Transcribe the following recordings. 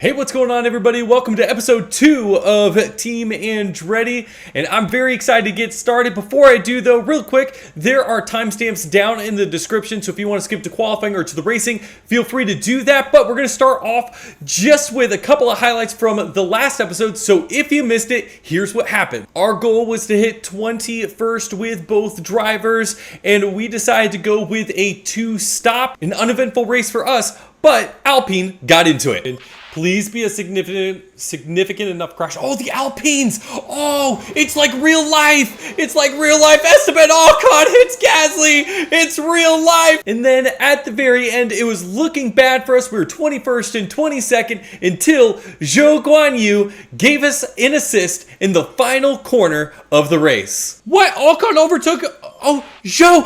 Hey, what's going on, everybody? Welcome to episode 2 of Team Andretti, and I'm very excited to get started. Before I do, though, real quick, there are timestamps down in the description, so if you want to skip to qualifying or to the racing, feel free to do that. But we're going to start off just with a couple of highlights from the last episode, so if you missed it, here's what happened. Our goal was to hit 21st with both drivers, and we decided to go with a 2-stop, an uneventful race for us, but Alpine got into it. Please be a significant enough crash. Oh, the Alpines! Oh, it's like real life! It's like real life. Esteban Ocon hits Gasly! It's real life! And then at the very end, it was looking bad for us. We were 21st and 22nd until Zhou Guanyu gave us an assist in the final corner of the race. What? Ocon overtook... Oh, Zhou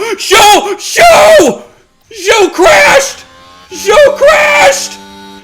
crashed! Zhou crashed!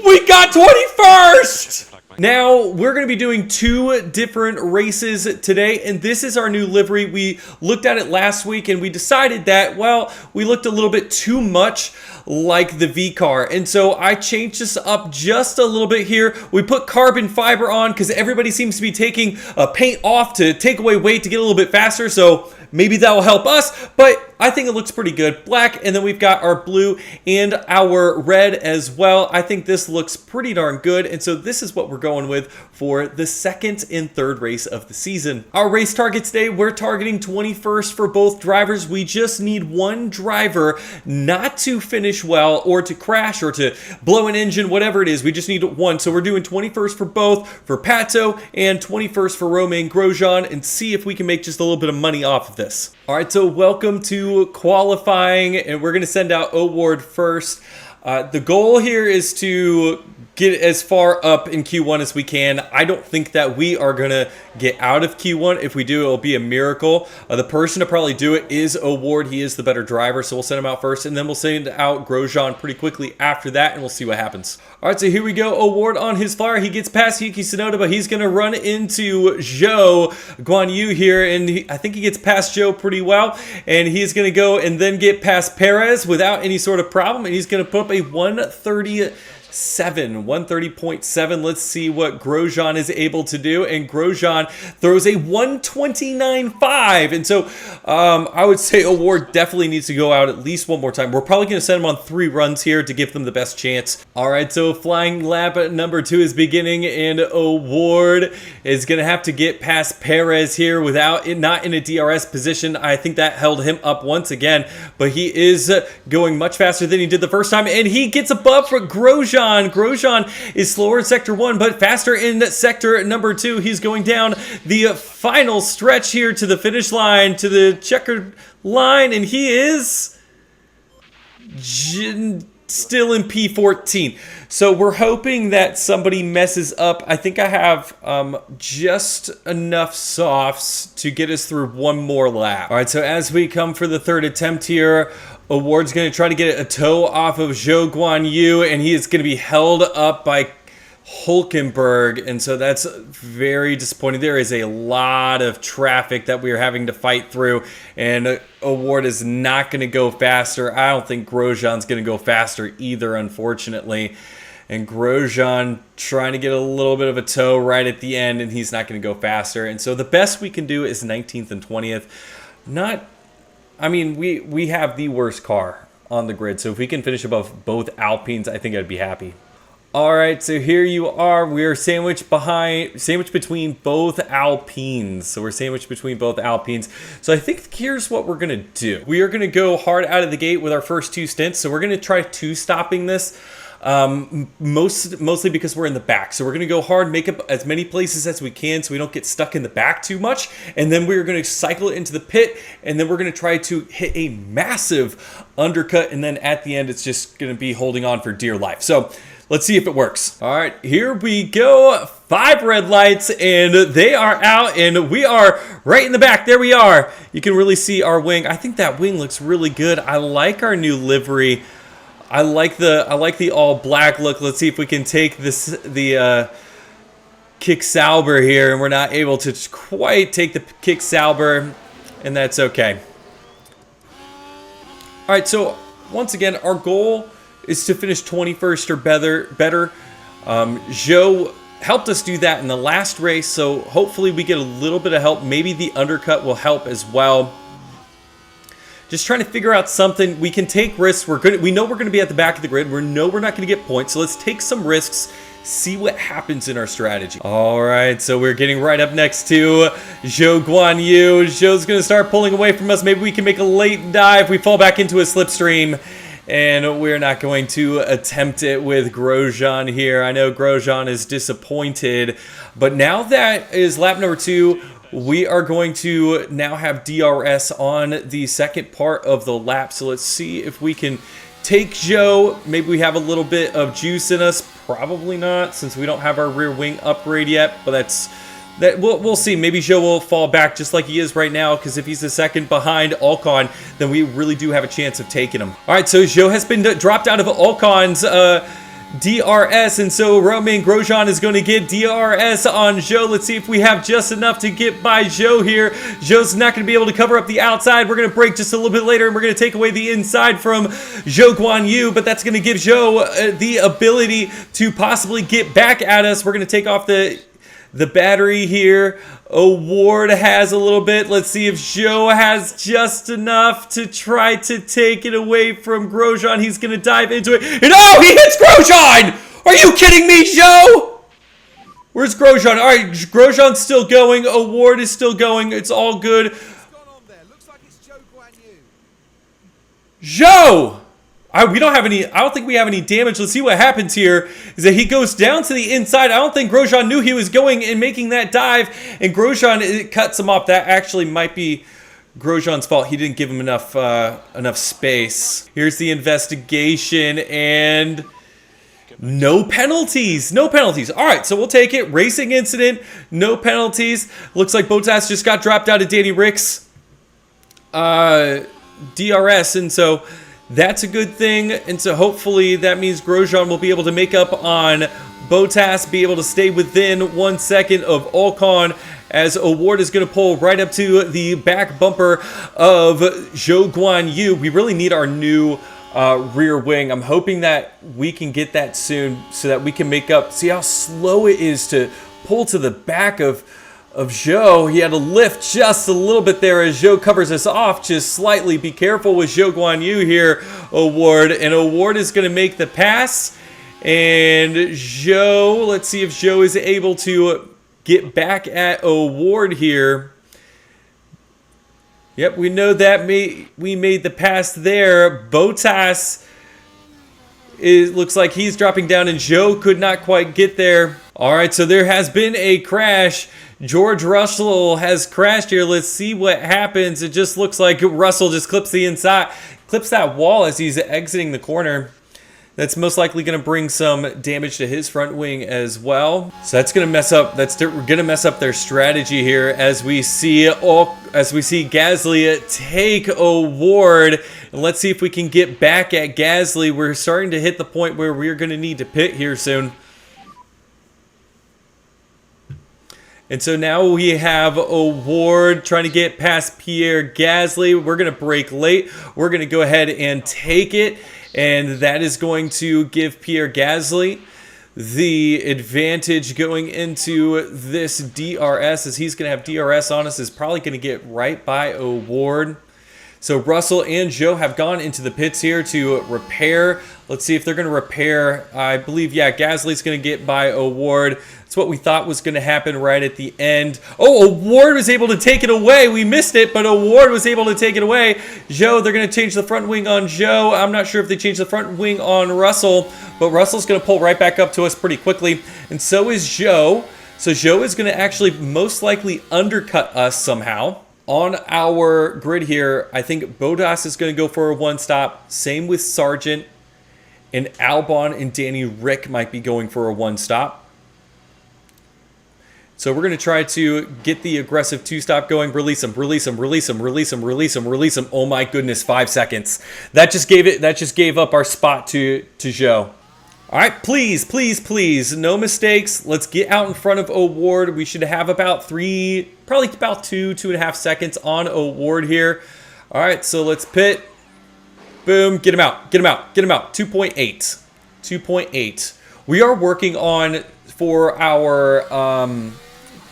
We got 21st! Now, we're going to be doing 2 different races today, and this is our new livery. We looked at it last week, and we decided that, well, we looked a little bit too much like the V car, and so I changed this up just a little bit here. We put carbon fiber on because everybody seems to be taking paint off to take away weight to get a little bit faster, so maybe that will help us, but I think it looks pretty good. Black, and then we've got our blue and our red as well. I think this looks pretty darn good, and so this is what we're going with for the second and third race of the season. Our race target today, we're targeting 21st for both drivers. We just need one driver not to finish well or to crash or to blow an engine, whatever it is. We just need one. So we're doing 21st for both, for Pato, and 21st for Romain Grosjean, and see if we can make just a little bit of money off of this. All right, so welcome to qualifying, and we're going to send out Award first. The goal here is to get as far up in Q1 as we can. I don't think that we are going to get out of Q1. If we do, it'll be a miracle. The person to probably do it is Award. He is the better driver, so we'll send him out first, and then we'll send out Grosjean pretty quickly after that, and we'll see what happens. All right, so here we go. Award on his flyer. He gets past Yuki Tsunoda, but he's going to run into Zhou Guanyu here, and I think he gets past Zhou pretty well, and he's going to go and then get past Perez without any sort of problem, and he's going to put up a 130.7. Let's see what Grosjean is able to do, and Grosjean throws a 129.5, and so I would say Award definitely needs to go out at least one more time. We're probably going to send him on 3 runs here to give them the best chance. All right, so flying lap number 2 is beginning, and Award is going to have to get past Perez here without it, not in a DRS position. I think that held him up once again, but he is going much faster than he did the first time, and he gets above for Grosjean. Grosjean is slower in sector 1, but faster in sector number 2. He's going down the final stretch here to the finish line, to the checkered line, and he is still in P14. So we're hoping that somebody messes up. I think I have just enough softs to get us through one more lap. All right, so as we come for the third attempt here, Award's going to try to get a toe off of Zhou Guanyu, and he is going to be held up by Hulkenberg, and so that's very disappointing. There is a lot of traffic that we are having to fight through, and Award is not going to go faster. I don't think Grosjean's going to go faster either, unfortunately. And Grosjean trying to get a little bit of a toe right at the end, and he's not going to go faster. And so the best we can do is 19th and 20th. We have the worst car on the grid, so if we can finish above both Alpines, I think I'd be happy. All right, so here you are. We're sandwiched between both Alpines. So we're sandwiched between both Alpines. So I think here's what we're going to do. We are going to go hard out of the gate with our first 2 stints. So we're going to try 2-stopping this. Mostly because we're in the back, so we're going to go hard, make up as many places as we can so we don't get stuck in the back too much, and then we're going to cycle it into the pit, and then we're going to try to hit a massive undercut, and then at the end it's just going to be holding on for dear life. So let's see if it works. All right, here we go. 5 red lights, and they are out, and we are right in the back. There we are. You can really see our wing. I think that wing looks really good. I like our new livery. I like the all black look. Let's see if we can take the kick Sauber here, and we're not able to quite take the kick Sauber, and that's okay. All right, so once again, our goal is to finish 21st or better. Joe helped us do that in the last race, so hopefully we get a little bit of help. Maybe the undercut will help as well. Just trying to figure out something. We can take risks. We know we're going to be at the back of the grid. We know we're not going to get points, so let's take some risks, see what happens in our strategy. All right, so we're getting right up next to Jedah Qualifying. Joe's going to start pulling away from us. Maybe we can make a late dive. We fall back into a slipstream, and we're not going to attempt it with Grosjean here. I know Grosjean is disappointed, but now that is lap number 2. We are going to now have DRS on the second part of the lap. So let's see if we can take Joe. Maybe we have a little bit of juice in us. Probably not, since we don't have our rear wing upgrade yet. But we'll see. Maybe Joe will fall back just like he is right now, because if he's the second behind Ocon, then we really do have a chance of taking him. All right, so Joe has been dropped out of Ocon's DRS, and so Romain Grosjean is going to get DRS on Joe. Let's see if we have just enough to get by Joe here. Joe's not going to be able to cover up the outside. We're going to brake just a little bit later, and we're going to take away the inside from Jedah Qualifying, but that's going to give Joe the ability to possibly get back at us. We're going to take off the battery here. Award has a little bit. Let's see if Joe has just enough to try to take it away from Grosjean. He's going to dive into it. And oh, he hits Grosjean! Are you kidding me, Joe? Where's Grosjean? All right, Grosjean's still going. Award is still going. It's all good. Joe! We don't have any. I don't think we have any damage. Let's see what happens here. Is that he goes down to the inside. I don't think Grosjean knew he was going and making that dive, and Grosjean, it cuts him off. That actually might be Grosjean's fault. He didn't give him enough space. Here's the investigation, and no penalties. No penalties. All right, so we'll take it. Racing incident. No penalties. Looks like Bottas just got dropped out of Danny Rick's DRS, and so that's a good thing, and so hopefully that means Grosjean will be able to make up on Bottas, be able to stay within 1 second of Ocon, as Award is going to pull right up to the back bumper of Jedah Qualifying. We really need our new rear wing. I'm hoping that we can get that soon so that we can make up. See how slow it is to pull to the back of Joe. He had to lift just a little bit there as Joe covers us off just slightly. Be careful with Jedah Qualifying here, Award. And Award is going to make the pass. And Joe, let's see if Joe is able to get back at Award here. Yep, we know that we made the pass there. Bottas, it looks like he's dropping down, and Joe could not quite get there. All right, so there has been a crash. George Russell has crashed here. Let's see what happens. It just looks like Russell just clips that wall as he's exiting the corner. That's most likely going to bring some damage to his front wing as well. So that's going to mess up. We're going to mess up their strategy here as we see Gasly take Award. And let's see if we can get back at Gasly. We're starting to hit the point where we're going to need to pit here soon. And so now we have Award trying to get past Pierre Gasly. We're going to brake late. We're going to go ahead and take it. And that is going to give Pierre Gasly the advantage going into this DRS, as he's going to have DRS on us, is probably going to get right by Award. So Russell and Joe have gone into the pits here to repair. Let's see if they're going to repair. I believe, yeah, Gasly's going to get by Award. That's what we thought was going to happen right at the end. Oh, Award was able to take it away. We missed it, but Award was able to take it away. Joe, they're going to change the front wing on Joe. I'm not sure if they changed the front wing on Russell, but Russell's going to pull right back up to us pretty quickly, and so is Joe. So Joe is going to actually most likely undercut us somehow. On our grid here, I think Bottas is going to go for a one-stop. Same with Sargent. And Albon and Danny Rick might be going for a one-stop. So we're going to try to get the aggressive two-stop going. Release him, release him, release him, release him, release him, release him. Oh my goodness, 5 seconds. That just gave up our spot to Joe. All right, please, please, please, no mistakes. Let's get out in front of Award. We should have about probably about 2.5 seconds on Award here. All right, so let's pit. Boom, get him out, get him out, get him out. 2.8. 2.8. we are working on, for our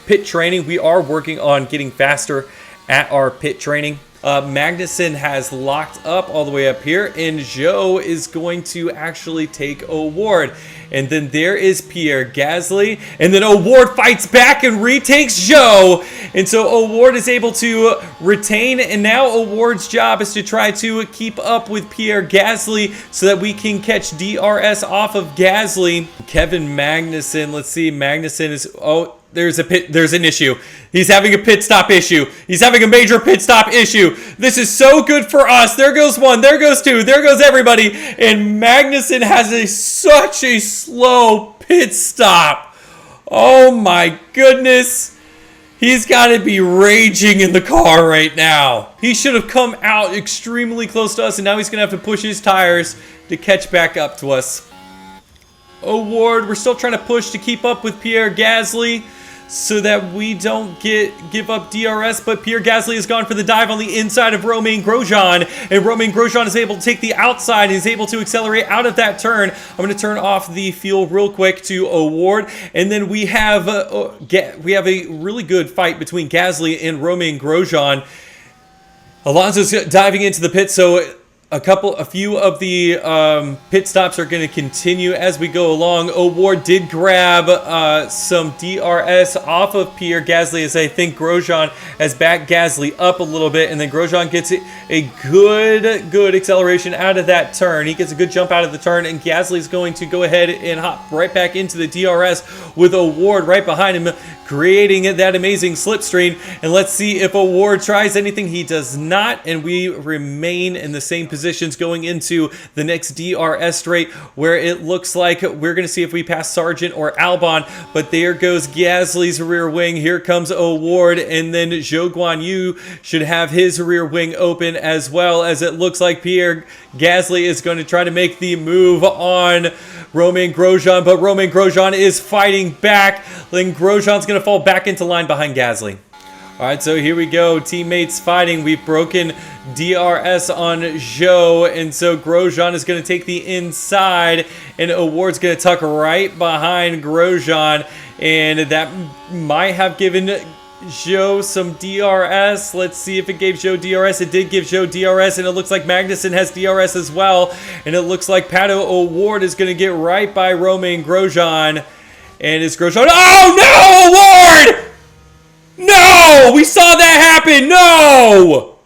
pit training, we are working on getting faster at our pit training. Magnussen has locked up all the way up here, and Joe is going to actually take O'Ward. And then there is Pierre Gasly, and then O'Ward fights back and retakes Joe. And so O'Ward is able to retain, and now O'Ward's job is to try to keep up with Pierre Gasly so that we can catch DRS off of Gasly. Kevin Magnussen, let's see, Magnussen is, oh, there's an issue. He's having a pit stop issue. He's having a major pit stop issue. This is so good for us. There goes one. There goes two. There goes everybody. And Magnussen has such a slow pit stop. Oh my goodness. He's got to be raging in the car right now. He should have come out extremely close to us, and now he's going to have to push his tires to catch back up to us. O'Ward, we're still trying to push to keep up with Pierre Gasly so that we don't give up DRS, but Pierre Gasly has gone for the dive on the inside of Romain Grosjean, and Romain Grosjean is able to take the outside and is able to accelerate out of that turn. I'm going to turn off the fuel real quick to O'Ward, and then we have a really good fight between Gasly and Romain Grosjean. Alonso's diving into the pit, so a few of the pit stops are going to continue as we go along. O'Ward did grab some DRS off of Pierre Gasly, as I think Grosjean has backed Gasly up a little bit, and then Grosjean gets a good acceleration out of that turn. He gets a good jump out of the turn, and Gasly's going to go ahead and hop right back into the DRS with O'Ward right behind him, creating that amazing slipstream. And let's see if O'Ward tries anything. He does not, and we remain in the same positions going into the next DRS straight, where it looks like we're going to see if we pass Sargent or Albon. But there goes Gasly's rear wing. Here comes O'Ward, and then Zhou Guanyu should have his rear wing open, as well as it looks like Pierre Gasly is going to try to make the move on Romain Grosjean, but Romain Grosjean is fighting back. Then Grosjean's going to fall back into line behind Gasly. All right, so here we go. Teammates fighting. We've broken DRS on Zhou, and so Grosjean is going to take the inside, and O'Ward's going to tuck right behind Grosjean, and that might have given Zhou some DRS. Let's see if it gave Zhou DRS. It did give Zhou DRS, and it looks like Magnussen has DRS as well, and it looks like Pato O'Ward is going to get right by Romain Grosjean, and it's Grosjean. Oh, no, O'Ward! No! We saw that happen! No!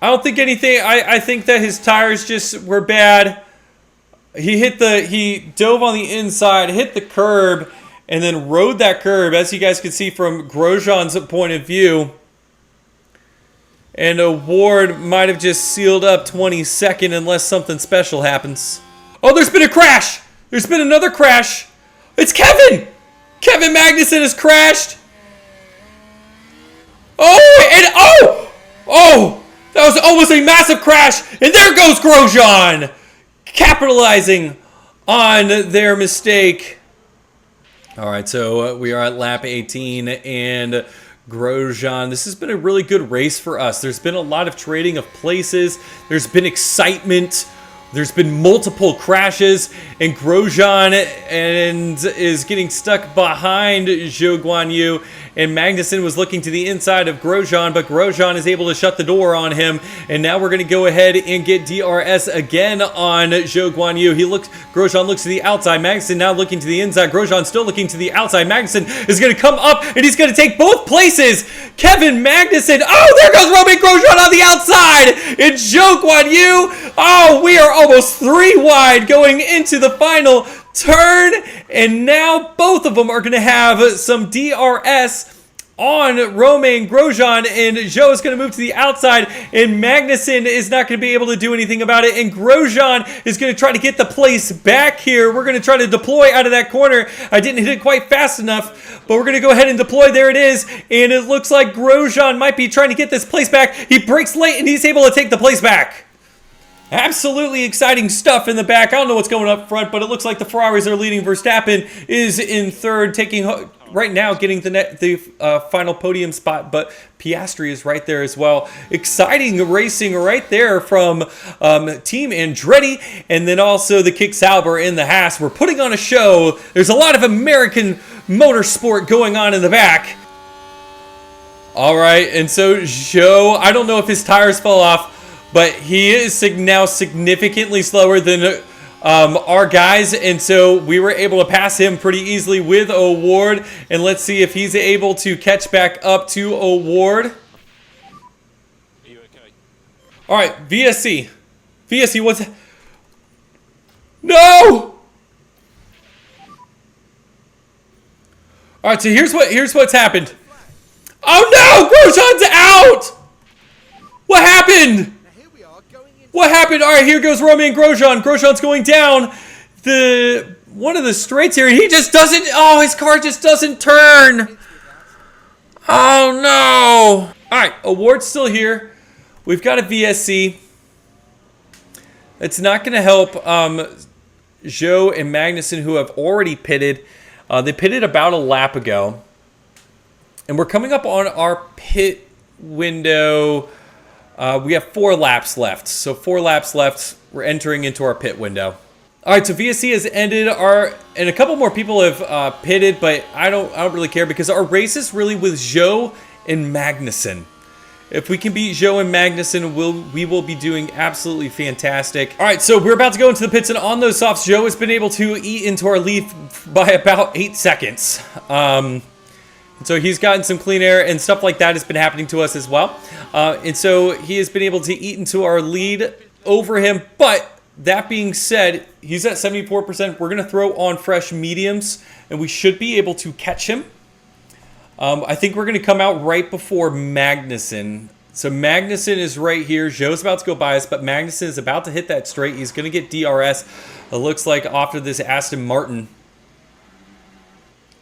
I don't think anything... I think that his tires just were bad. He dove on the inside, hit the curb, and then rode that curb, as you guys can see from Grosjean's point of view. And O'Ward might have just sealed up 22nd unless something special happens. Oh, there's been a crash! There's been another crash! It's Kevin! Kevin Magnussen has crashed! Oh! That was almost a massive crash! And there goes Grosjean! Capitalizing on their mistake. Alright, so we are at lap 18, and Grosjean, this has been a really good race for us. There's been a lot of trading of places. There's been excitement. There's been multiple crashes, and Grosjean is getting stuck behind Zhou Guanyu, and Magnussen was looking to the inside of Grosjean, but Grosjean is able to shut the door on him, and now we're going to go ahead and get DRS again on Zhou Guanyu. Grosjean looks to the outside, Magnussen now looking to the inside, Grosjean still looking to the outside. Magnussen is going to come up, and he's going to take both places. Kevin Magnussen, oh, there goes Romain Grosjean on the outside, and Zhou Guanyu, oh, we are almost 3 wide going into the final turn, and now both of them are going to have some DRS on Romain Grosjean, and Zhou is going to move to the outside, and Magnussen is not going to be able to do anything about it, and Grosjean is going to try to get the place back here. We're going to try to deploy out of that corner. I didn't hit it quite fast enough, but we're going to go ahead and deploy. There it is, and it looks like Grosjean might be trying to get this place back. He brakes late, and he's able to take the place back. Absolutely exciting stuff in the back. I don't know what's going up front, but it looks like the Ferraris are leading. Verstappen is in third, taking right now getting the final podium spot, but Piastri is right there as well. Exciting racing right there from Team Andretti, and then also the Kick Sauber in the Haas. We're putting on a show. There's a lot of American motorsport going on in the back. All right, and so Joe, I don't know if his tires fell off, but he is now significantly slower than our guys, and so we were able to pass him pretty easily with O'Ward, and let's see if he's able to catch back up to O'Ward. Are you okay? All right, VSC. VSC, what's... No! All right, so here's what's happened. Oh no! Grosjean's out! What happened? What happened? All right, here goes Romain Grosjean. Grosjean's going down one of the straights here. He just doesn't... Oh, his car just doesn't turn. Oh, no. All right, O'Ward's still here. We've got a VSC. It's not going to help Joe and Magnussen, who have already pitted. They pitted about a lap ago. And we're coming up on our pit window. We have 4 laps left. So 4 laps left. We're entering into our pit window. All right, so VSC has ended. And a couple more people have pitted, but I don't really care because our race is really with Joe and Magnussen. If we can beat Joe and Magnussen, we will be doing absolutely fantastic. All right, so we're about to go into the pits, and on those softs, Joe has been able to eat into our lead by about 8 seconds. So he's gotten some clean air and stuff like that has been happening to us as well. And so he has been able to eat into our lead over him. But that being said, he's at 74%. We're going to throw on fresh mediums and we should be able to catch him. I think we're going to come out right before Magnussen. So Magnussen is right here. Joe's about to go by us, but Magnussen is about to hit that straight. He's going to get DRS. It looks like after this Aston Martin.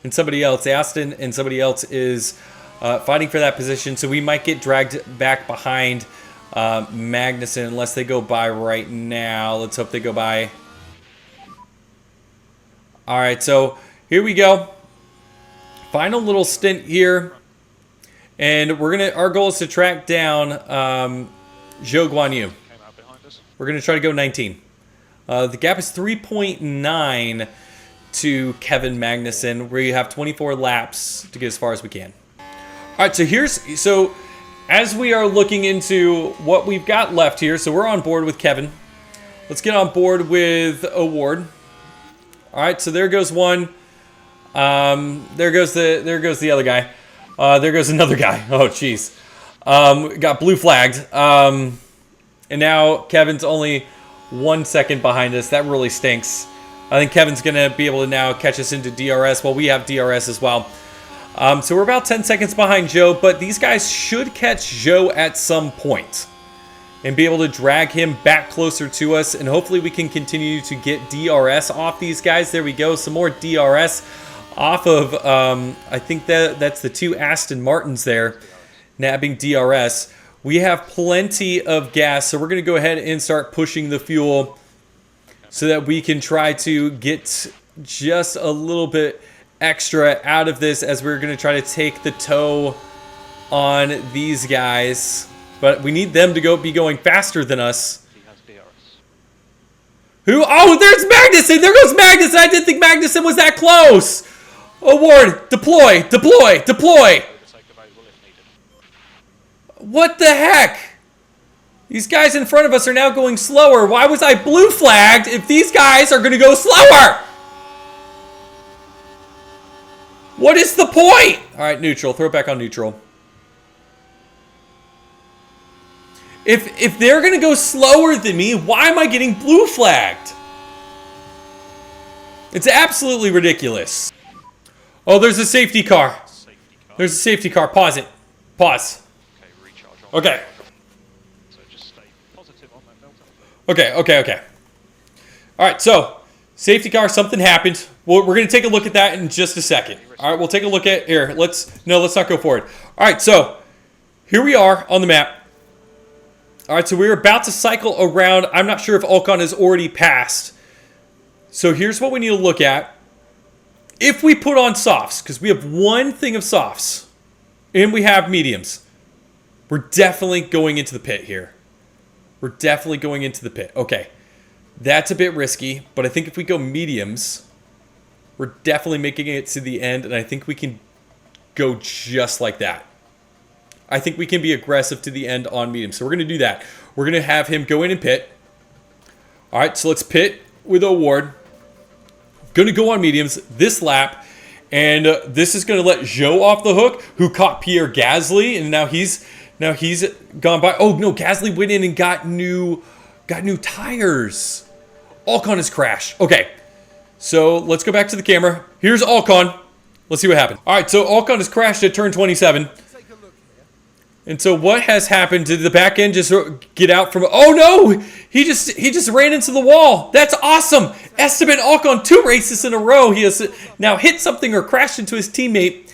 And somebody else, Aston and somebody else is fighting for that position. So we might get dragged back behind Magnussen unless they go by right now. Let's hope they go by. All right, so here we go. Final little stint here. And our goal is to track down Zhou Guanyu. We're going to try to go 19. The gap is 3.9 to Kevin Magnussen, where you have 24 laps to get as far as we can. All right, so as we are looking into what we've got left here, so we're on board with Kevin. Let's get on board with O'Ward. All right, so there goes one. There goes the other guy. There goes another guy. Oh, jeez. Got blue flagged. And now Kevin's only 1 second behind us. That really stinks. I think Kevin's going to be able to now catch us into DRS. Well, we have DRS as well. So we're about 10 seconds behind Joe, but these guys should catch Joe at some point and be able to drag him back closer to us. And hopefully we can continue to get DRS off these guys. There we go. Some more DRS off of, I think that's the 2 Aston Martins there, nabbing DRS. We have plenty of gas, so we're going to go ahead and start pushing the fuel so that we can try to get just a little bit extra out of this as we're going to try to take the tow on these guys. But we need them to be going faster than us. Who? Oh, there's Magnussen! There goes Magnussen! I didn't think Magnussen was that close! O'Ward, deploy, deploy, deploy! What the heck? These guys in front of us are now going slower. Why was I blue flagged if these guys are going to go slower? What is the point? All right, neutral. Throw it back on neutral. If they're going to go slower than me, why am I getting blue flagged? It's absolutely ridiculous. Oh, there's a safety car. There's a safety car. Pause it. Pause. Okay. Okay. All right, so safety car, something happened. We're going to take a look at that in just a second. All right, we'll take a look at here. Let's not go forward. All right, so here we are on the map. All right, so we're about to cycle around. I'm not sure if Ocon has already passed. So here's what we need to look at. if we put on softs, because we have one thing of softs, and we have mediums, we're definitely going into the pit here. We're definitely going into the pit. Okay, that's a bit risky, but I think if we go mediums, we're definitely making it to the end, and I think we can go just like that. I think we can be aggressive to the end on mediums, so we're going to do that. We're going to have him go in and pit. All right, so let's pit with Award. Going to go on mediums this lap, and this is going to let Joe off the hook, who caught Pierre Gasly, and now he's gone by. Oh no, Gasly went in and got new tires. Ocon has crashed. Okay, so let's go back to the camera. Here's Ocon. Let's see what happened. All right, so Ocon has crashed at turn 27. And so what has happened? Did the back end just get out from... Oh no! He just ran into the wall. That's awesome! Esteban Ocon, 2 races in a row. He has now hit something or crashed into his teammate.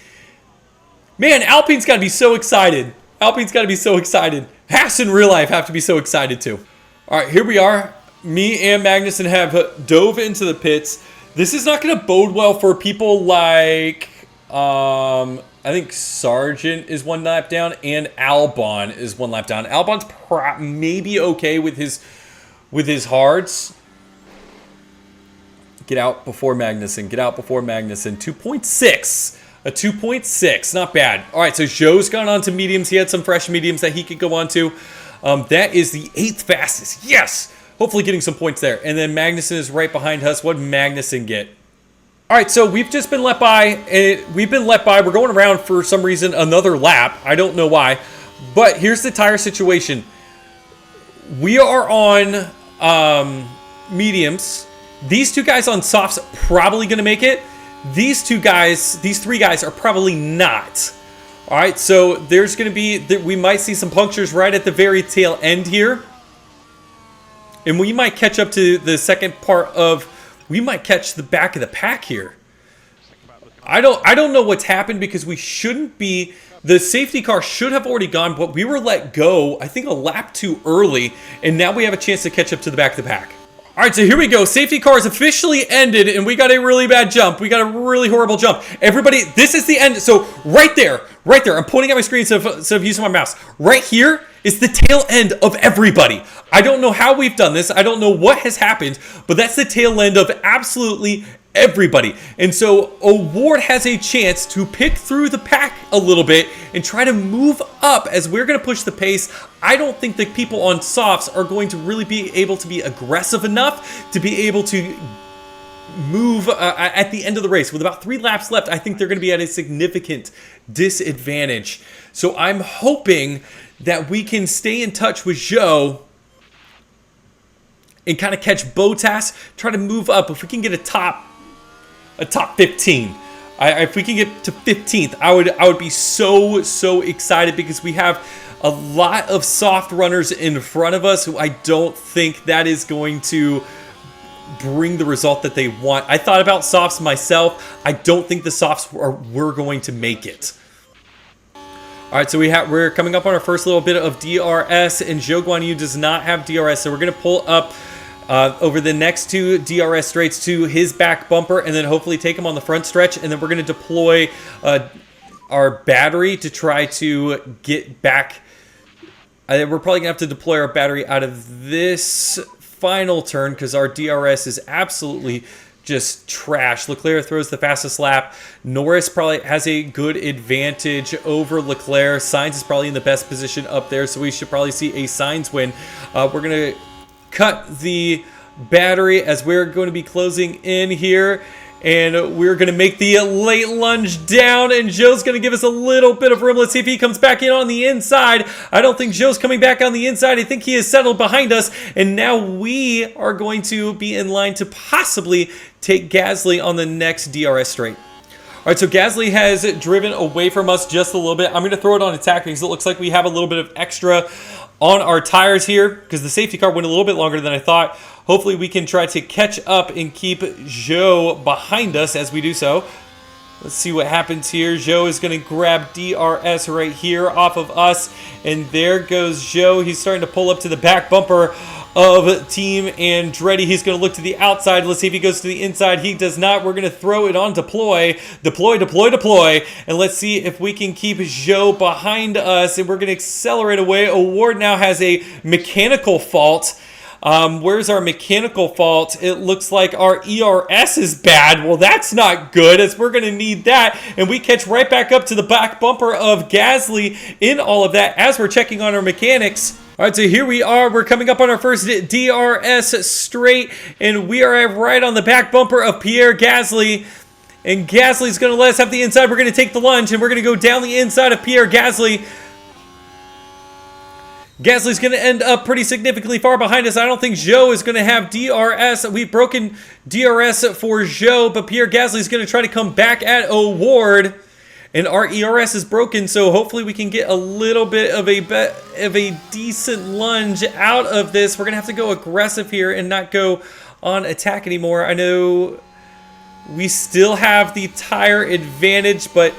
Man, Alpine's got to be so excited. Alpine's got to be so excited. Haas in real life have to be so excited too. All right, here we are. Me and Magnussen have dove into the pits. This is not going to bode well for people like... I think Sargent is 1 lap down, and Albon is 1 lap down. Albon's maybe okay with his hards. Get out before Magnussen. Get out before Magnussen. 2.6. A 2.6. Not bad. All right, so Joe's gone on to mediums. He had some fresh mediums that he could go on to. That is the 8th fastest. Yes! Hopefully getting some points there. And then Magnussen is right behind us. What did Magnussen get? All right, so we've just been let by. We're going around for some reason another lap. I don't know why. But here's the tire situation. We are on mediums. These 2 guys on softs probably going to make it. These 3 guys are probably not. All right, so there's going to be... We might see some punctures right at the very tail end here. And we might catch up to the second part of... We might catch the back of the pack here. I don't know what's happened because we shouldn't be... The safety car should have already gone, but we were let go, I think, a lap too early, and now we have a chance to catch up to the back of the pack. All right, so here we go. Safety car has officially ended, and we got a really bad jump. We got a really horrible jump. Everybody, this is the end. So right there, I'm pointing at my screen instead of using my mouse. Right here is the tail end of everybody. I don't know how we've done this. I don't know what has happened, but that's the tail end of absolutely everybody. And so Award has a chance to pick through the pack a little bit and try to move up as we're going to push the pace. I don't think that people on softs are going to really be able to be aggressive enough to be able to move at the end of the race. With about 3 laps left, I think they're going to be at a significant disadvantage. So I'm hoping that we can stay in touch with Joe and kind of catch Bottas, try to move up. If we can get a top 15, if we can get to 15th, I would be so excited because we have a lot of soft runners in front of us who I don't think that is going to bring the result that they want. I thought about softs myself. I don't think the softs we're going to make it. All right, so we're coming up on our first little bit of DRS, and Zhou Guanyu does not have DRS, so we're going to pull up over the next 2 DRS straights to his back bumper, and then hopefully take him on the front stretch, and then we're going to deploy our battery to try to get back. We're probably going to have to deploy our battery out of this final turn because our DRS is absolutely just trash. Leclerc throws the fastest lap. Norris probably has a good advantage over Leclerc. Sainz is probably in the best position up there, so we should probably see a Sainz win. We're going to cut the battery as we're going to be closing in here, and we're going to make the late lunge down, and Joe's going to give us a little bit of room. Let's see if he comes back in on the inside. I don't think Joe's coming back on the inside. I think he is settled behind us, and now we are going to be in line to possibly take Gasly on the next DRS straight. All right, so Gasly has driven away from us just a little bit. I'm going to throw it on attack because it looks like we have a little bit of extra on our tires here because the safety car went a little bit longer than I thought. Hopefully we can try to catch up and keep Joe behind us as we do so. Let's see what happens here. Joe is going to grab DRS right here off of us, and there goes Joe. He's starting to pull up to the back bumper of Team Andretti. He's going to look to the outside. Let's see if he goes to the inside. He does not. We're going to throw it on deploy. Deploy. And let's see if we can keep Joe behind us. And we're going to accelerate away. Award now has a mechanical fault. Where's our mechanical fault? It looks like our ERS is bad. Well, that's not good, as we're going to need that. And we catch right back up to the back bumper of Gasly in all of that as we're checking on our mechanics. All right, so here we are. We're coming up on our first DRS straight, and we are right on the back bumper of Pierre Gasly. And Gasly's going to let us have the inside. We're going to take the lunge, and we're going to go down the inside of Pierre Gasly. Gasly's going to end up pretty significantly far behind us. I don't think Joe is going to have DRS. We've broken DRS for Joe, but Pierre Gasly's going to try to come back at Award. And our ERS is broken, so hopefully we can get a little bit of a decent lunge out of this. We're going to have to go aggressive here and not go on attack anymore. I know we still have the tire advantage, but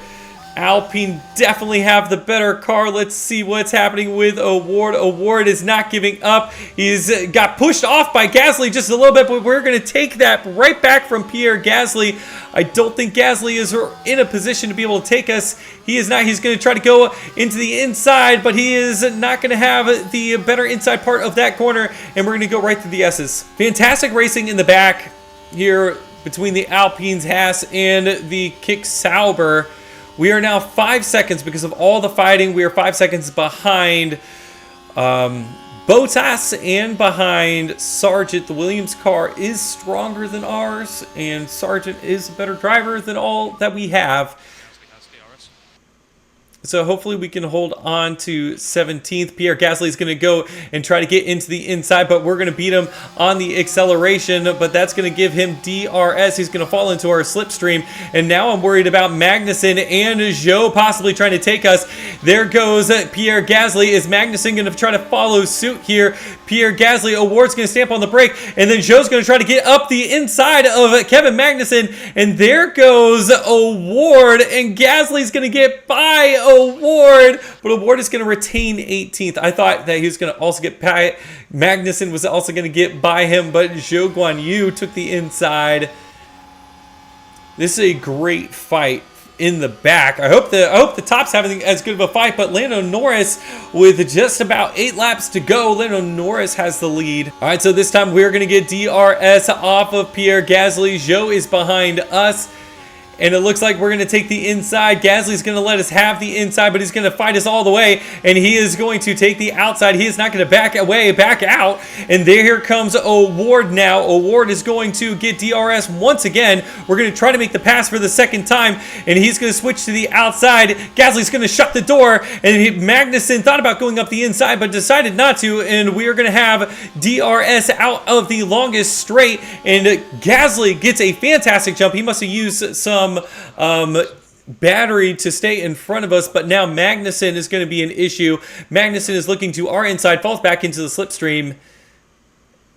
Alpine definitely have the better car. Let's see what's happening with Award. Award is not giving up. He's got pushed off by Gasly just a little bit, but we're going to take that right back from Pierre Gasly. I don't think Gasly is in a position to be able to take us. He is not. He's going to try to go into the inside, but he is not going to have the better inside part of that corner, and we're going to go right through the S's. Fantastic racing in the back here between the Alpines Haas and the Kick Sauber. We are now 5 seconds because of all the fighting. We are 5 seconds behind Bottas and behind Sargent. The Williams car is stronger than ours, and Sargent is a better driver than all that we have. So hopefully we can hold on to 17th. Pierre Gasly is going to go and try to get into the inside, but we're going to beat him on the acceleration, but that's going to give him DRS. He's going to fall into our slipstream, and now I'm worried about Magnussen and Joe possibly trying to take us. There goes Pierre Gasly. Is Magnussen going to try to follow suit here? Pierre Gasly, Award's going to stamp on the brake, and then Joe's going to try to get up the inside of Kevin Magnussen, and there goes Award, and Gasly's going to get by Award, but Award is going to retain 18th. I thought that he was going to also get by. Magnussen was also going to get by him, but Zhou Guanyu took the inside. This is a great fight in the back. I hope the top's having as good of a fight, but Lando Norris with just about 8 laps to go. Lando Norris has the lead. All right, so this time we're going to get DRS off of Pierre Gasly. Zhou is behind us. And it looks like we're going to take the inside. Gasly's going to let us have the inside, but he's going to fight us all the way. And he is going to take the outside. He is not going to back away, back out. And here comes Award now. Award is going to get DRS once again. We're going to try to make the pass for the second time. And he's going to switch to the outside. Gasly's going to shut the door. And Magnussen thought about going up the inside, but decided not to. And we are going to have DRS out of the longest straight. And Gasly gets a fantastic jump. He must have used some battery to stay in front of us, but now Magnussen is going to be an issue. Magnussen is looking to our inside, falls back into the slipstream,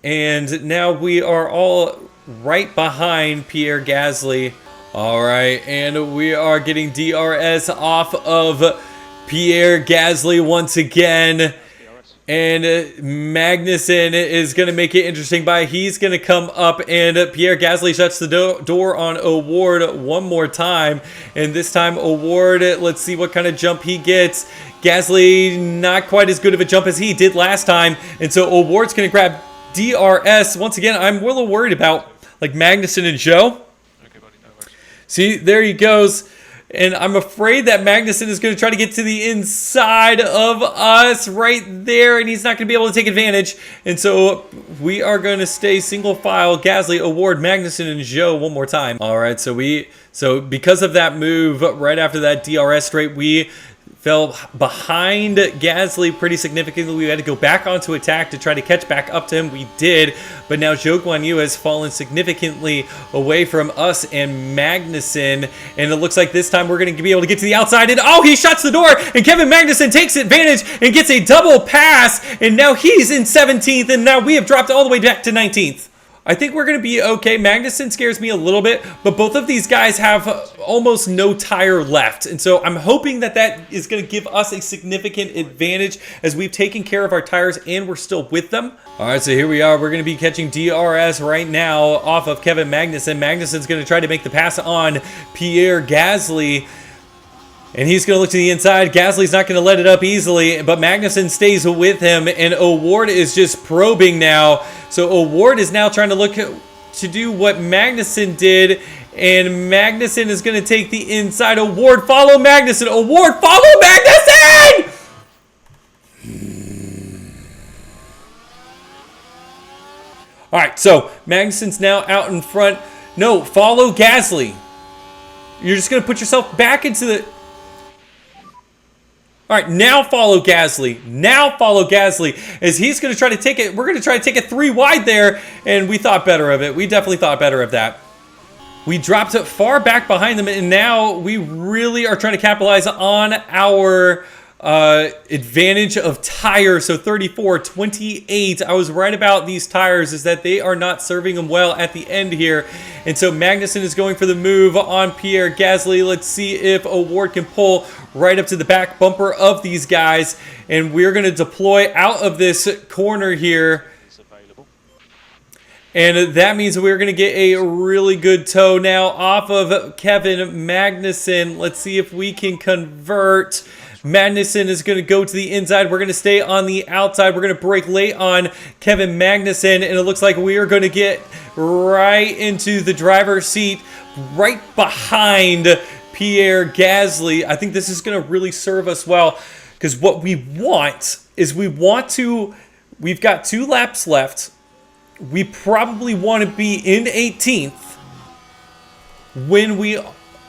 and now we are all right behind Pierre Gasly. All right, and we are getting DRS off of Pierre Gasly once again. And Magnussen is going to make it interesting by he's going to come up, and Pierre Gasly shuts the door on Award one more time. And this time Award, let's see what kind of jump he gets. Gasly, not quite as good of a jump as he did last time. And so Award's going to grab DRS. Once again, I'm a little worried about like Magnussen and Joe. Okay, buddy, no worries. See, there he goes. And I'm afraid that Magnussen is going to try to get to the inside of us right there, and he's not going to be able to take advantage. And so we are going to stay single file. Gasly, Award, Magnussen, and Zhou one more time. All right, so because of that move right after that DRS straight, we fell behind Gasly pretty significantly. We had to go back onto attack to try to catch back up to him. We did, but now Zhou Guanyu has fallen significantly away from us and Magnussen, and it looks like this time we're going to be able to get to the outside, and oh, he shuts the door, and Kevin Magnussen takes advantage and gets a double pass, and now he's in 17th, and now we have dropped all the way back to 19th. I think we're going to be okay. Magnussen scares me a little bit, but both of these guys have almost no tire left. And so I'm hoping that that is going to give us a significant advantage as we've taken care of our tires and we're still with them. All right, so here we are. We're going to be catching DRS right now off of Kevin Magnussen. Magnussen's going to try to make the pass on Pierre Gasly. And he's going to look to the inside. Gasly's not going to let it up easily, but Magnussen stays with him, and O'Ward is just probing now. So O'Ward is now trying to look to do what Magnussen did, and Magnussen is going to take the inside. O'Ward, follow Magnussen. O'Ward, follow Magnussen! All right, so Magnussen's now out in front. No, follow Gasly. You're just going to put yourself back into the... All right, now follow Gasly. Now follow Gasly as he's going to try to take it. We're going to try to take it 3 wide there, and we thought better of it. We definitely thought better of that. We dropped it far back behind them, and now we really are trying to capitalize on our advantage of tire. So 34-28. I was right about these tires, is that they are not serving them well at the end here. And so Magnussen is going for the move on Pierre Gasly. Let's see if O'Ward can pull right up to the back bumper of these guys. And we're going to deploy out of this corner here. And that means we're going to get a really good tow now off of Kevin Magnussen. Let's see if we can convert. Magnussen is going to go to the inside. We're going to stay on the outside. We're going to break late on Kevin Magnussen. And it looks like we are going to get right into the driver's seat right behind Pierre Gasly. I think this is going to really serve us well, because what we want is we've got 2 laps left. We probably want to be in 18th when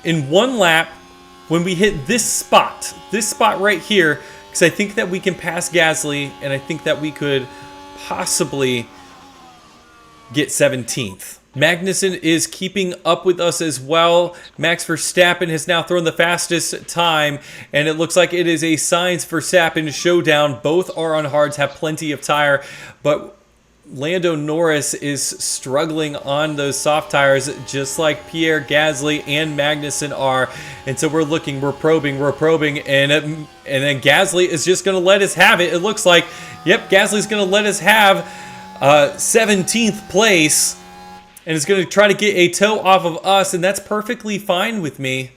in 1 lap, when we hit this spot right here, because I think that we can pass Gasly, and I think that we could possibly get 17th. Magnussen is keeping up with us as well. Max Verstappen has now thrown the fastest time, and it looks like it is a Sainz Verstappen showdown. Both are on hards, have plenty of tire, but Lando Norris is struggling on those soft tires, just like Pierre Gasly and Magnussen are. And so we're looking, we're probing, and then Gasly is just going to let us have it. It looks like, yep, Gasly's going to let us have 17th place, and is going to try to get a tow off of us, and that's perfectly fine with me.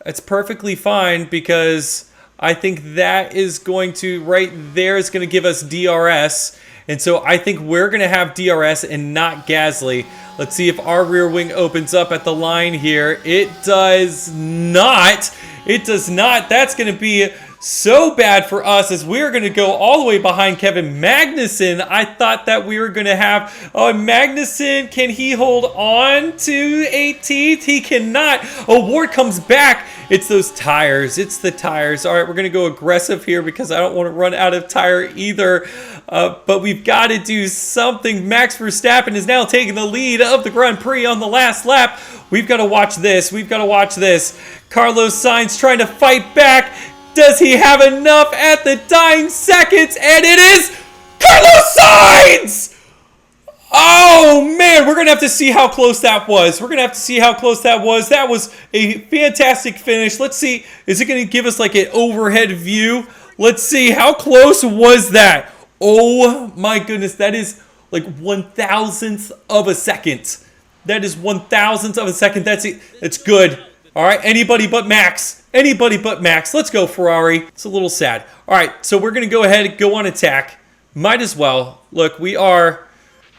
It's perfectly fine, because I think that is going to, right there, is going to give us DRS. And so I think we're going to have DRS and not Gasly. Let's see if our rear wing opens up at the line here. It does not. It does not. That's going to be so bad for us, as we're going to go all the way behind Kevin Magnussen. I thought that we were going to have... Oh, Magnussen, can he hold on to 18th? He cannot. O'Ward comes back. It's those tires. It's the tires. All right, we're going to go aggressive here, because I don't want to run out of tire either. But we've got to do something. Max Verstappen is now taking the lead of the Grand Prix on the last lap. We've got to watch this. We've got to watch this. Carlos Sainz trying to fight back. Does he have enough at the dying seconds? And it is Carlos Sainz! Oh, man, we're going to have to see how close that was. We're going to have to see how close that was. That was a fantastic finish. Let's see. Is it going to give us like an overhead view? Let's see. How close was that? Oh, my goodness. That is like 1,000th of a second. That is 1,000th of a second. That's it. That's good. All right. Anybody but Max. Anybody but Max. Let's go, Ferrari. It's a little sad. All right. So we're going to go ahead and go on attack. Might as well. Look, we are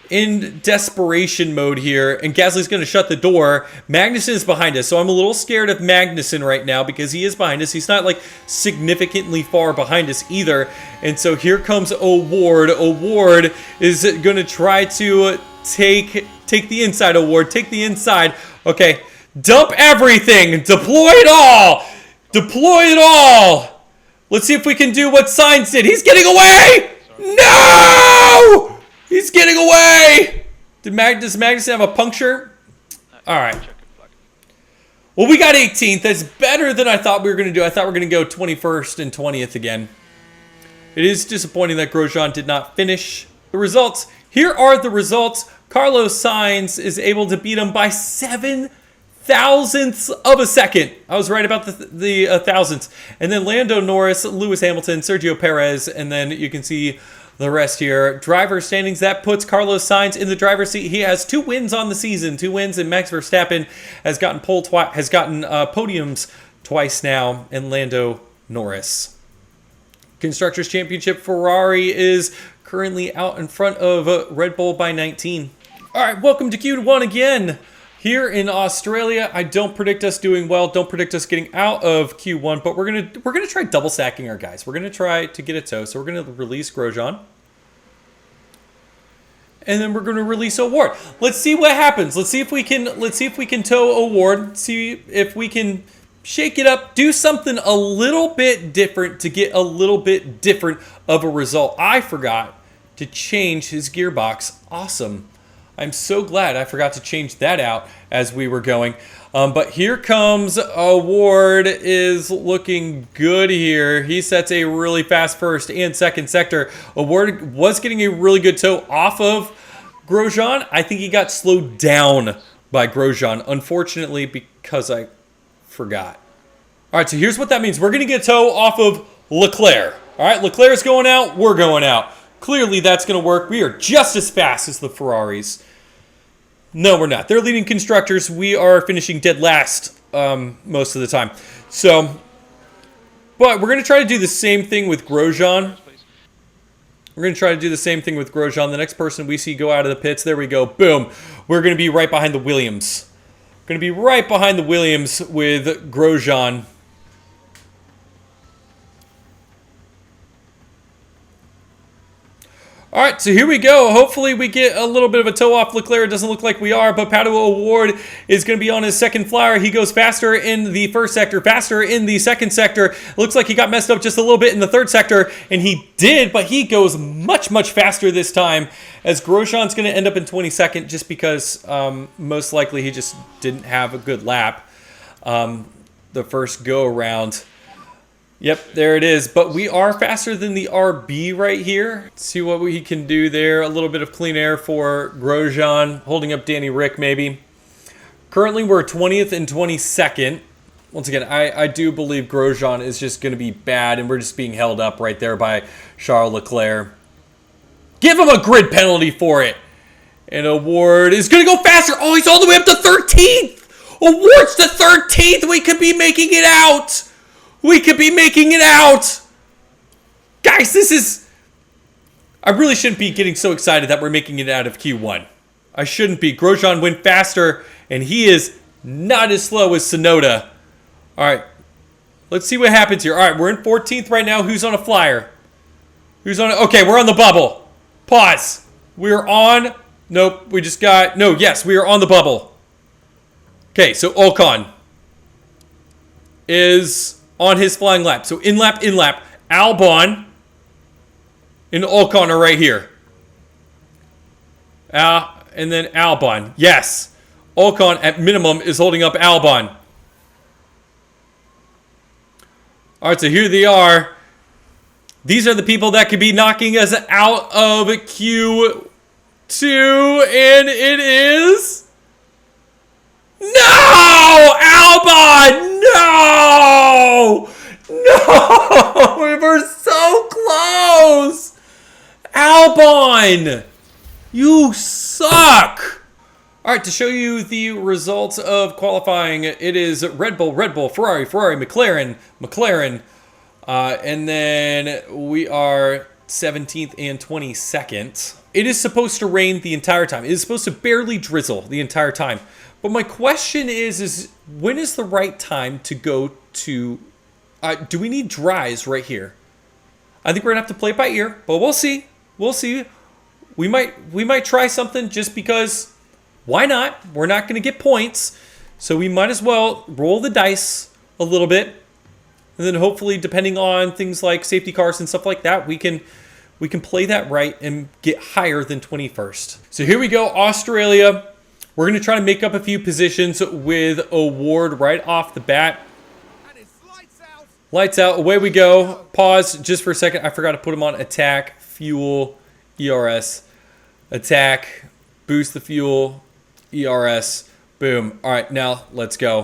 in desperation mode here, and Gasly's going to shut the door. Magnussen is behind us, so I'm a little scared of Magnussen right now, because he is behind us. He's not like significantly far behind us either. And so here comes O'Ward. O'Ward is going to try to take the inside. O'Ward, take the inside. Okay, dump everything. Deploy it all. Deploy it all. Let's see if we can do what Sainz did. He's getting away. No! He's getting away! Does Magnussen have a puncture? All right. Well, we got 18th. That's better than I thought we were going to do. I thought we were going to go 21st and 20th again. It is disappointing that Grosjean did not finish. The results. Here are the results Carlos Sainz is able to beat him by 7 thousandths of a second. I was right about the thousandths. And then Lando Norris, Lewis Hamilton, Sergio Perez, and then you can see the rest here. Driver standings, that puts Carlos Sainz in the driver's seat. He has 2 wins on the season, 2 wins, and Max Verstappen has gotten podiums twice now, and Lando Norris. Constructors Championship, Ferrari is currently out in front of Red Bull by 19. All right, welcome to Q1 again. Here in Australia, I don't predict us doing well. Don't predict us getting out of Q1, but we're gonna try double stacking our guys. We're gonna try to get a tow. So we're gonna release Grosjean, and then we're gonna release Award. Let's see what happens. Let's see if we can tow Award. See if we can shake it up, do something a little bit different to get a little bit different of a result. I forgot to change his gearbox. Awesome. I'm so glad I forgot to change that out as we were going. But here comes Award, is looking good here. He sets a really fast first and second sector. Award was getting a really good tow off of Grosjean. I think he got slowed down by Grosjean, unfortunately, because I forgot. All right, so here's what that means. We're going to get a tow off of Leclerc. All right, Leclerc's going out. We're going out. Clearly, that's going to work. We are just as fast as the Ferraris. No, we're not. They're leading constructors. We are finishing dead last most of the time. So, but we're going to try to do the same thing with Grosjean. We're going to try to do the same thing with Grosjean. The next person we see go out of the pits, there we go. Boom. We're going to be right behind the Williams. Going to be right behind the Williams with Grosjean. All right, so here we go. Hopefully we get a little bit of a tow off Leclerc. It doesn't look like we are, but Pato O'Ward is going to be on his second flyer. He goes faster in the first sector, faster in the second sector. Looks like he got messed up just a little bit in the third sector, and he did, but he goes much, much faster this time, as Grosjean's going to end up in 22nd just because most likely he just didn't have a good lap the first go-around. Yep, there it is. But we are faster than the RB right here. Let's see what we can do there. A little bit of clean air for Grosjean, holding up Danny Rick maybe. Currently, we're 20th and 22nd. Once again, I do believe Grosjean is just going to be bad, and we're just being held up right there by Charles Leclerc. Give him a grid penalty for it. And Award is going to go faster. Oh, he's all the way up to 13th. Award's to 13th. We could be making it out. We could be making it out. Guys, this is... I really shouldn't be getting so excited that we're making it out of Q1. I shouldn't be. Grosjean went faster, and he is not as slow as Tsunoda. All right. Let's see what happens here. All right, we're in 14th right now. Who's on a flyer? Who's on... Okay, we're on the bubble. Pause. We're on... Nope, we just got... No, yes, we are on the bubble. Okay, so Ocon is... on his flying lap. So in lap. Albon and Ocon are right here. And then Albon. Yes. Ocon at minimum is holding up Albon. All right, so here they are. These are the people that could be knocking us out of Q2. And it is... No! Albon! No! No! We were so close! Albon! You suck! Alright, to show you the results of qualifying, it is Red Bull, Ferrari, McLaren, and then we are 17th and 22nd. It is supposed to rain the entire time. It is supposed to barely drizzle the entire time. But my question is when is the right time to go to... do we need dries right here? I think we're going to have to play it by ear, but we'll see. We'll see. We might try something just because... Why not? We're not going to get points. So we might as well roll the dice a little bit. And then hopefully, depending on things like safety cars and stuff like that, we can play that right and get higher than 21st. So here we go, Australia. We're going to try to make up a few positions with Award right off the bat. Lights out. Away we go. Pause just for a second. I forgot to put him on attack, fuel, ERS, attack. boost the fuel, ERS, boom. All right, now let's go.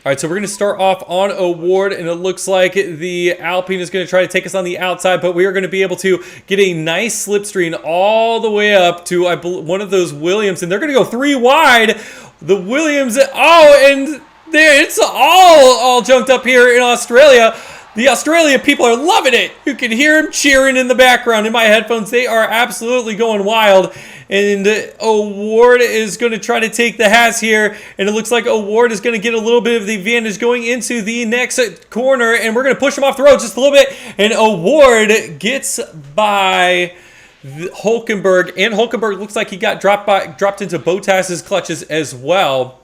All right, so we're going to start off on Award, and it looks like the Alpine is going to try to take us on the outside, but we are going to be able to get a nice slipstream all the way up to one of those Williams, and they're going to go 3 wide. The Williams, and there it's all junked up here in Australia. The Australia people are loving it. You can hear them cheering in the background in my headphones. They are absolutely going wild. And Award is going to try to take the Haas here. And it looks like Award is going to get a little bit of the advantage going into the next corner. And we're going to push him off the road just a little bit. And Award gets by Hulkenberg. And Hulkenberg looks like he got dropped into Bottas's clutches as well.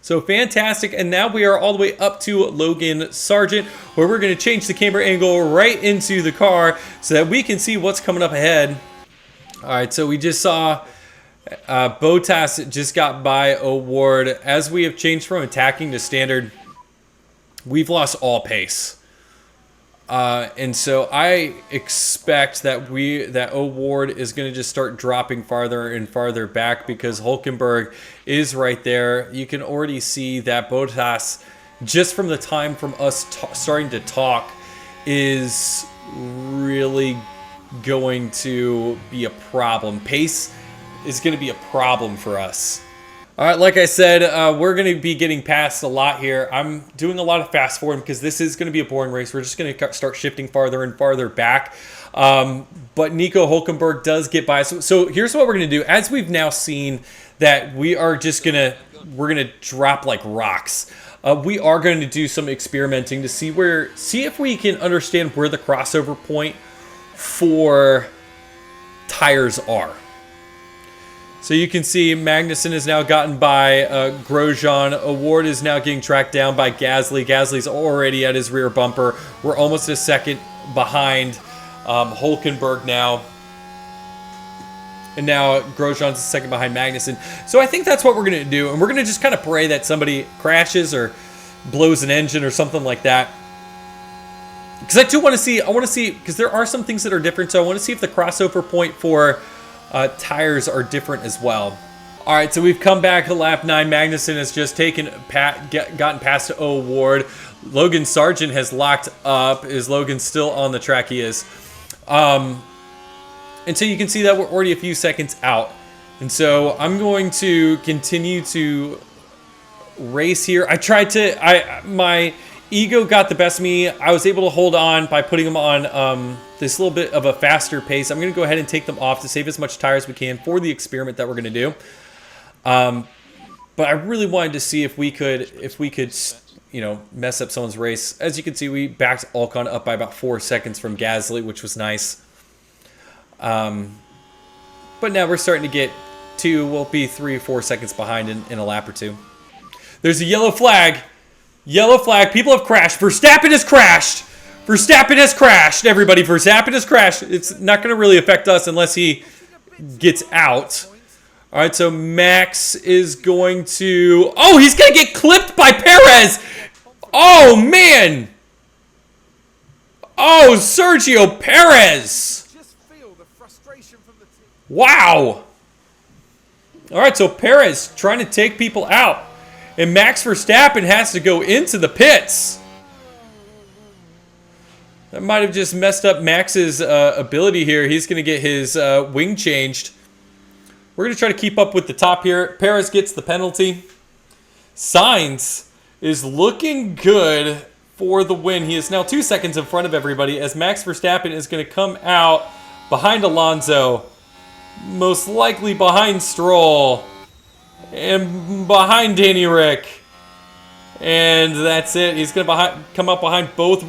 So fantastic, and now we are all the way up to Logan Sargent, where we're going to change the camera angle right into the car so that we can see what's coming up ahead. All right, so we just saw Bottas just got by Award. As we have changed from attacking to standard, we've lost all pace. And so I expect that Award is going to just start dropping farther and farther back because Hulkenberg is right there. You can already see that Bottas, just from the time from us starting to talk, is really going to be a problem. Pace is going to be a problem for us. All right, like I said, we're going to be getting past a lot here. I'm doing a lot of fast forward because this is going to be a boring race. We're just going to start shifting farther and farther back. But Nico Hulkenberg does get by. So here's what we're going to do. As we've now seen that we're going to drop like rocks. We are going to do some experimenting to see if we can understand where the crossover point for tires are. So you can see Magnussen has now gotten by Grosjean. Award is now getting tracked down by Gasly. Gasly's already at his rear bumper. We're almost a second behind Hulkenberg now. And now Grosjean's a second behind Magnussen. So I think that's what we're going to do. And we're going to just kind of pray that somebody crashes or blows an engine or something like that. Because I do want to see, because there are some things that are different. So I want to see if the crossover point for tires are different as well. All right, so we've come back to lap 9. Magnussen has just gotten past Award. Logan Sargent has locked up. Is Logan still on the track? He is. And so you can see that we're already a few seconds out. And so I'm going to continue to race here. My ego got the best of me. I was able to hold on by putting them on this little bit of a faster pace. I'm going to go ahead and take them off to save as much tire as we can for the experiment that we're going to do. But I really wanted to see if we could, mess up someone's race. As you can see, we backed Ocon up by about 4 seconds from Gasly, which was nice. But now we're starting to get we'll be 3 or 4 seconds behind in a lap or two. There's a yellow flag. Yellow flag. People have crashed. Verstappen has crashed. Verstappen has crashed. Everybody, Verstappen has crashed. It's not going to really affect us unless he gets out. All right, so Max is going to... Oh, he's going to get clipped by Perez. Oh, man. Oh, Sergio Perez. Wow. All right, so Perez trying to take people out. And Max Verstappen has to go into the pits. That might have just messed up Max's ability here. He's going to get his wing changed. We're going to try to keep up with the top here. Perez gets the penalty. Sainz is looking good for the win. He is now 2 seconds in front of everybody as Max Verstappen is going to come out behind Alonso. Most likely behind Stroll. And behind Danny Rick. And that's it. He's going to come up behind both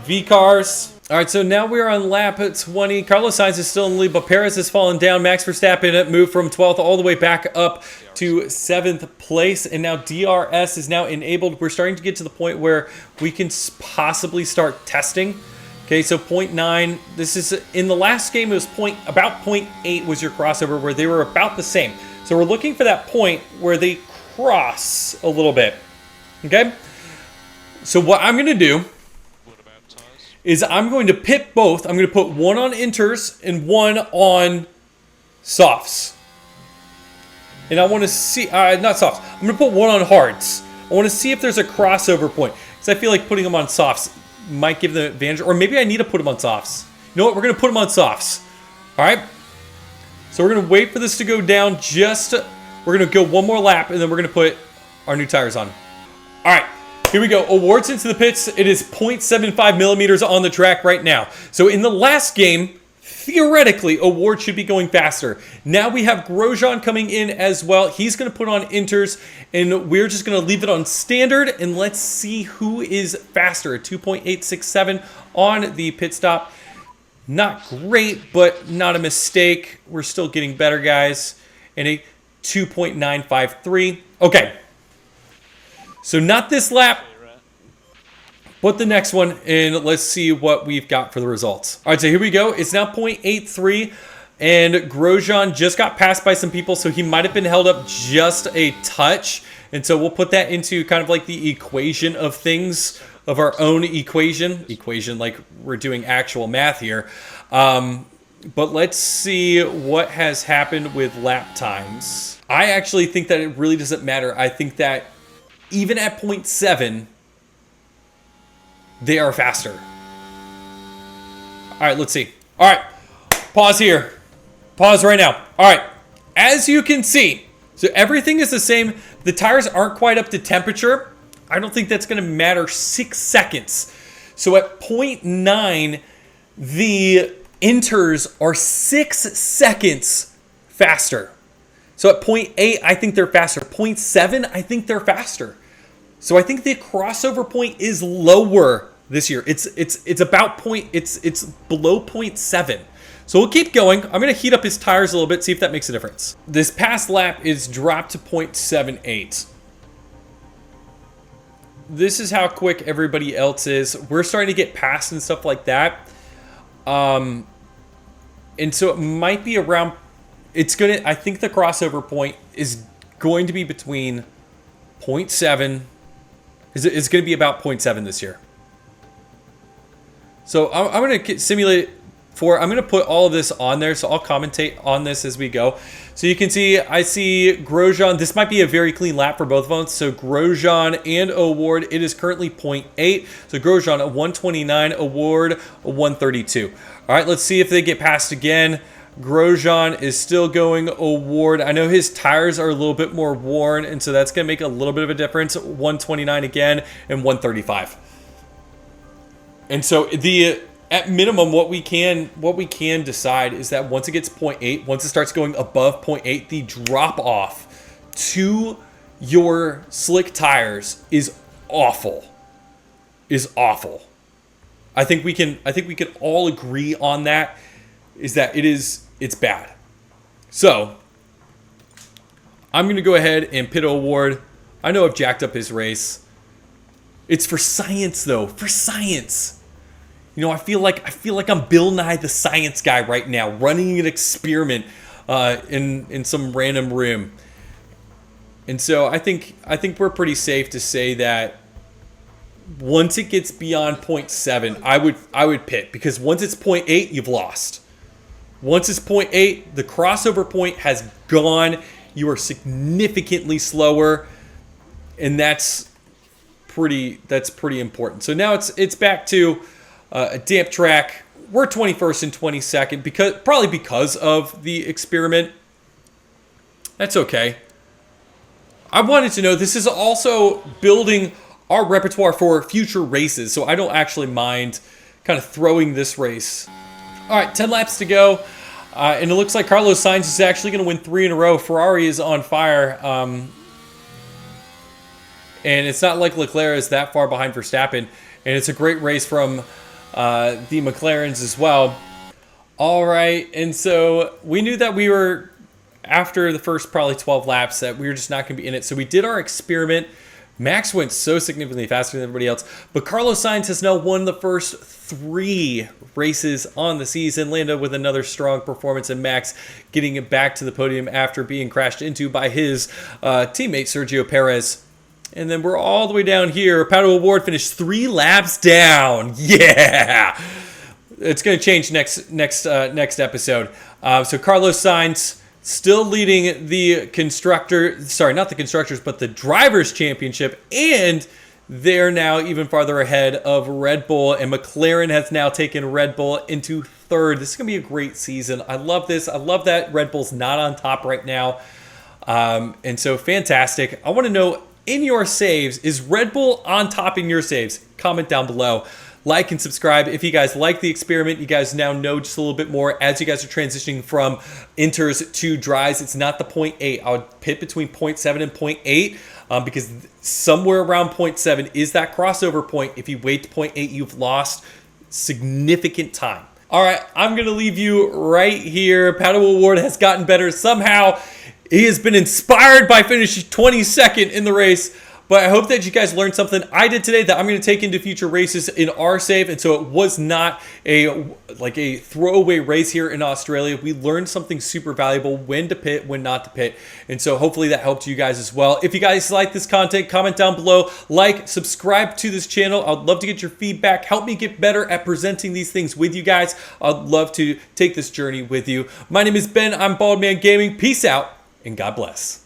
V cars. All right, so now we're on lap 20. Carlos Sainz is still in the lead, but Perez has fallen down. Max Verstappen moved from 12th all the way back up to 7th place. And now DRS is now enabled. We're starting to get to the point where we can possibly start testing. Okay, so 0.9. This is in the last game. It was about 0.8 was your crossover, where they were about the same. So we're looking for that point where they cross a little bit. Okay? So what I'm going to do is I'm going to pit both. I'm going to put one on inters and one on softs. And I want to see, not softs. I'm going to put one on hards. I want to see if there's a crossover point. Because I feel like putting them on softs might give them an advantage. Or maybe I need to put them on softs. You know what? We're going to put them on softs. All right. So we're going to wait for this to go down. We're going to go one more lap, and then we're going to put our new tires on. All right. Here we go. Awards into the pits. It is 0.75 millimeters on the track right now. So in the last game, theoretically, Award should be going faster. Now we have Grosjean coming in as well. He's going to put on inters, and we're just going to leave it on standard, and let's see who is faster. A 2.867 on the pit stop. Not great, but not a mistake. We're still getting better, guys. And a 2.953. Okay. So not this lap, but the next one, and let's see what we've got for the results. All right, so here we go. It's now 0.83, and Grosjean just got passed by some people, so he might have been held up just a touch. And so we'll put that into kind of like the equation of things, of our own equation like we're doing actual math here. But let's see what has happened with lap times. I actually think that it really doesn't matter. I think that even at 0.7, they are faster. All right, let's see. All right, pause here. Pause right now. All right, as you can see, so everything is the same. The tires aren't quite up to temperature. I don't think that's going to matter 6 seconds. So at 0.9, the inters are 6 seconds faster. So at 0.8, I think they're faster. 0.7, I think they're faster. So I think the crossover point is lower this year. It's about it's below 0.7. So we'll keep going. I'm going to heat up his tires a little bit, see if that makes a difference. This past lap is dropped to 0.78. This is how quick everybody else is. We're starting to get past and stuff like that. And so it might be around, I think the crossover point is going to be between 0.7, it's going to be about 0.7 this year. So I'm going to simulate I'm going to put all of this on there, so I'll commentate on this as we go. So you can see, I see Grosjean. This might be a very clean lap for both of them. So Grosjean and Award, it is currently 0.8. So Grosjean a 129, Award a 132. All right, let's see if they get past again. Grosjean is still going. Award, I know his tires are a little bit more worn, and so that's going to make a little bit of a difference. 129 again and 135. And so at minimum, what we can decide is that once it gets 0.8, once it starts going above 0.8, the drop off to your slick tires is awful. I think we can all agree on that, is that it's bad. So I'm going to go ahead and pit Award. I know I've jacked up his race. It's for science, though. For science. You know, I feel like I'm Bill Nye the Science Guy right now, running an experiment in some random room. And so I think we're pretty safe to say that once it gets beyond 0.7, I would pit, because once it's 0.8, you've lost. Once it's 0.8, the crossover point has gone. You are significantly slower, and that's pretty important. So now it's back to a damp track. We're 21st and 22nd probably because of the experiment. That's okay. I wanted to know, this is also building our repertoire for future races, so I don't actually mind kind of throwing this race. All right, 10 laps to go, and it looks like Carlos Sainz is actually going to win 3 in a row. Ferrari is on fire, and it's not like Leclerc is that far behind Verstappen, and it's a great race from the McLarens as well. All right, and so we knew that we were, after the first probably 12 laps, that we were just not going to be in it. So we did our experiment. Max went so significantly faster than everybody else, but Carlos Sainz has now won the first 3 races on the season. Lando with another strong performance, and Max getting it back to the podium after being crashed into by his teammate Sergio Perez. And then we're all the way down here. Pato Award finished 3 laps down. Yeah, it's going to change next episode. So Carlos Sainz, still leading the not the constructors, but the drivers' championship, and they're now even farther ahead of Red Bull, and McLaren has now taken Red Bull into third. This is going to be a great season. I love this. I love that Red Bull's not on top right now. And so fantastic. I want to know, in your saves, is Red Bull on top in your saves? Comment down below. Like and subscribe if you guys like the experiment. You guys now know just a little bit more as you guys are transitioning from inters to dries. It's not the 0.8. I would pit between 0.7 and 0.8 because somewhere around 0.7 is that crossover point. If you wait to 0.8, you've lost significant time. All right, I'm going to leave you right here. Paddle Award has gotten better somehow. He has been inspired by finishing 22nd in the race. But I hope that you guys learned something I did today that I'm going to take into future races in our save. And so it was not a throwaway race here in Australia. We learned something super valuable, when to pit, when not to pit. And so hopefully that helped you guys as well. If you guys like this content, comment down below, like, subscribe to this channel. I'd love to get your feedback. Help me get better at presenting these things with you guys. I'd love to take this journey with you. My name is Ben. I'm Bald Man Gaming. Peace out and God bless.